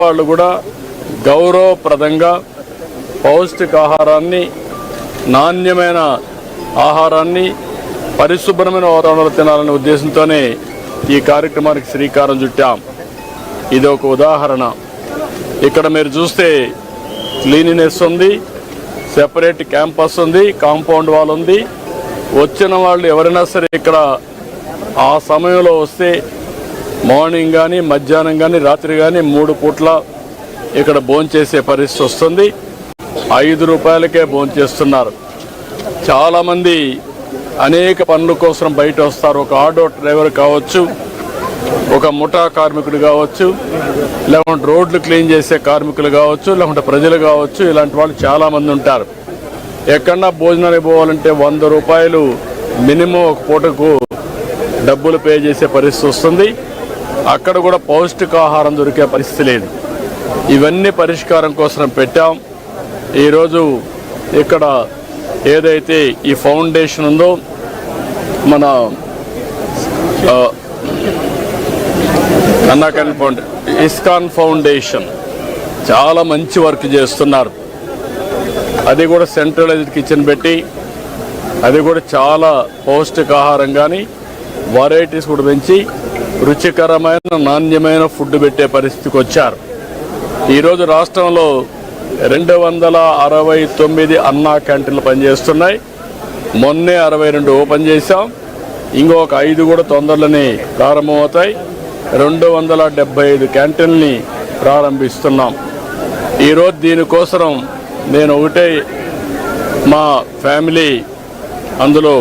వాళ్ళు కూడా గౌరవప్రదంగా పౌష్టికాహారాన్ని, నాణ్యమైన ఆహారాన్ని పరిశుభ్రమైన వాతావరణంలో తినాలనే ఉద్దేశంతోనే ఈ కార్యక్రమానికి శ్రీకారం చుట్టాం. ఇది ఒక ఉదాహరణ. ఇక్కడ మీరు చూస్తే క్లీనినెస్ ఉంది, సెపరేట్ క్యాంపస్ ఉంది, కాంపౌండ్ వాల్ ఉంది. వచ్చిన వాళ్ళు ఎవరైనా సరే ఇక్కడ ఆ సమయంలో వస్తే మార్నింగ్ కానీ, మధ్యాహ్నం కానీ, రాత్రి కానీ 3 పూట్ల ఇక్కడ భోంచేసే పరిస్థితి వస్తుంది. 5 రూపాయలకే భోంచేస్తున్నారు. చాలామంది అనేక పనుల కోసం బయట వస్తారు. ఒక ఆటో డ్రైవర్ కావచ్చు, ఒక ముఠా కార్మికుడు కావచ్చు, లేకుంటే రోడ్లు క్లీన్ చేసే కార్మికులు కావచ్చు, లేకుంటే ప్రజలు కావచ్చు. ఇలాంటి వాళ్ళు చాలామంది ఉంటారు. ఎక్కడన్నా భోజనానికి పోవాలంటే 100 రూపాయలు మినిమం ఒక పూటకు డబ్బులు పే చేసే పరిస్థితి వస్తుంది. అక్కడ కూడా పౌష్టికాహారం దొరికే పరిస్థితి లేదు. ఇవన్నీ పరిష్కారం కోసం పెట్టాం. ఈరోజు ఇక్కడ ఏదైతే ఈ ఫౌండేషన్ ఉందో, మన అన్నాకని ఇస్కాన్ ఫౌండేషన్ చాలా మంచి వర్క్ చేస్తున్నారు. అది కూడా సెంట్రలైజ్డ్ కిచెన్ పెట్టి, అది కూడా చాలా పౌష్టికాహారం కానీ వెరైటీస్ కూడా పెంచి రుచికరమైన, నాణ్యమైన ఫుడ్ పెట్టే పరిస్థితికి వచ్చారు. ఈరోజు రాష్ట్రంలో 269 అన్నా క్యాంటీన్లు పనిచేస్తున్నాయి. మొన్నే 62 ఓపెన్ చేశాం. ఇంకొక 5 కూడా తొందరలోనే ప్రారంభమవుతాయి. 275 క్యాంటీన్ని ప్రారంభిస్తున్నాం. ఈరోజు దీనికోసం నేను ఒకటే మా ఫ్యామిలీ, అందులో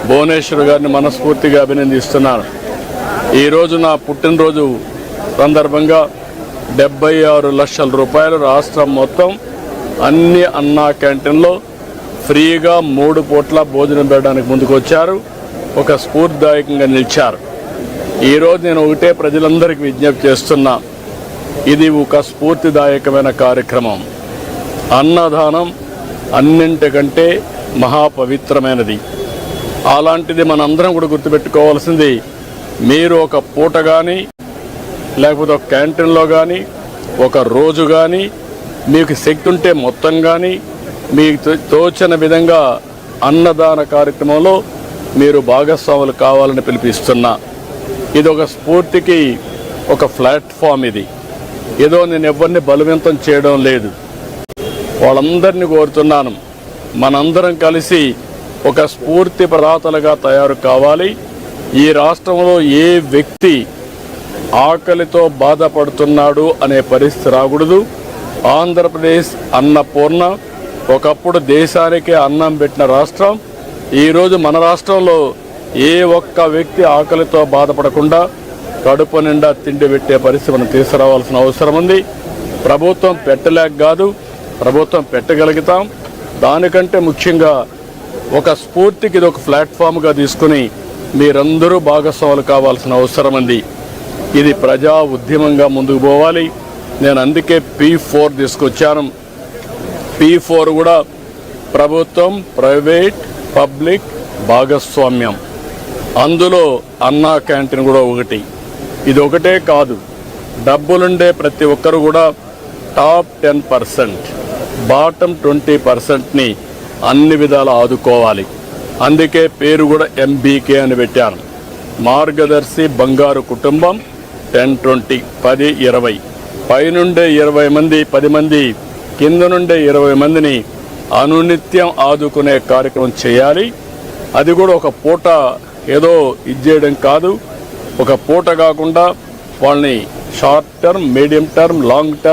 భువనేశ్వర్ గారిని మనస్ఫూర్తిగా అభినందిస్తున్నాను. ఈరోజు నా పుట్టినరోజు సందర్భంగా 76 లక్షల రూపాయలు రాష్ట్రం మొత్తం అన్ని అన్నా క్యాంటీన్లో ఫ్రీగా 3 పూట్ల భోజనం పెట్టడానికి ముందుకు వచ్చారు. ఒక స్ఫూర్తిదాయకంగా నిలిచారు. ఈరోజు నేను ఒకటే ప్రజలందరికీ విజ్ఞప్తి చేస్తున్నా, ఇది ఒక స్ఫూర్తిదాయకమైన కార్యక్రమం. అన్నదానం అన్నింటికంటే మహాపవిత్రమైనది. అలాంటిది మనందరం కూడా గుర్తుపెట్టుకోవాల్సింది, మీరు ఒక పూట కానీ, లేకపోతే ఒక క్యాంటీన్లో కానీ, ఒక రోజు కానీ, మీకు శక్తి ఉంటే మొత్తం కానీ, మీకు తోచిన విధంగా అన్నదాన కార్యక్రమంలో మీరు భాగస్వాములు కావాలని పిలిపిస్తున్నా. ఇది ఒక స్ఫూర్తికి ఒక ప్లాట్ఫామ్. ఇది ఏదో నేను ఎవరిని బలవంతం చేయడం లేదు. వాళ్ళందరినీ కోరుతున్నాను, మనందరం కలిసి ఒక స్ఫూర్తి ప్రదాతలుగా తయారు కావాలి. ఈ రాష్ట్రంలో ఏ వ్యక్తి ఆకలితో బాధపడుతున్నాడు అనే పరిస్థితి రాకూడదు. ఆంధ్రప్రదేశ్ అన్నపూర్ణ, ఒకప్పుడు దేశానికే అన్నం పెట్టిన రాష్ట్రం. ఈరోజు మన రాష్ట్రంలో ఏ ఒక్క వ్యక్తి ఆకలితో బాధపడకుండా కడుపు నిండా తిండి పెట్టే పరిస్థితి మనం తీసుకురావాల్సిన అవసరం ఉంది. ప్రభుత్వం పెట్టలేక కాదు, ప్రభుత్వం పెట్టగలుగుతాం. దానికంటే ముఖ్యంగా ఒక స్ఫూర్తికి ఇది ఒక ప్లాట్ఫామ్గా తీసుకుని మీరందరూ భాగస్వాములు కావాల్సిన అవసరం ఉంది. ఇది ప్రజా ఉద్యమంగా ముందుకు పోవాలి. నేను అందుకే P4 తీసుకొచ్చాను. P4 కూడా ప్రభుత్వం, ప్రైవేట్, పబ్లిక్ భాగస్వామ్యం. అందులో అన్నా క్యాంటీన్ కూడా ఒకటి. ఇది ఒకటే కాదు, డబ్బులుండే ప్రతి ఒక్కరు కూడా టాప్ 10%, బాటమ్ 20%ని అన్ని విధాలు ఆదుకోవాలి. అందుకే పేరు కూడా MBK అని పెట్టాను. మార్గదర్శి బంగారు కుటుంబం 10-20, 10-20, పైనుండే 20 మంది, 10 మంది, కింద నుండే 20 మందిని అనునిత్యం ఆదుకునే కార్యక్రమం చేయాలి. అది కూడా ఒక పూట ఏదో ఇచ్చేయడం కాదు. ఒక పూట కాకుండా వాళ్ళని short term, medium term, long term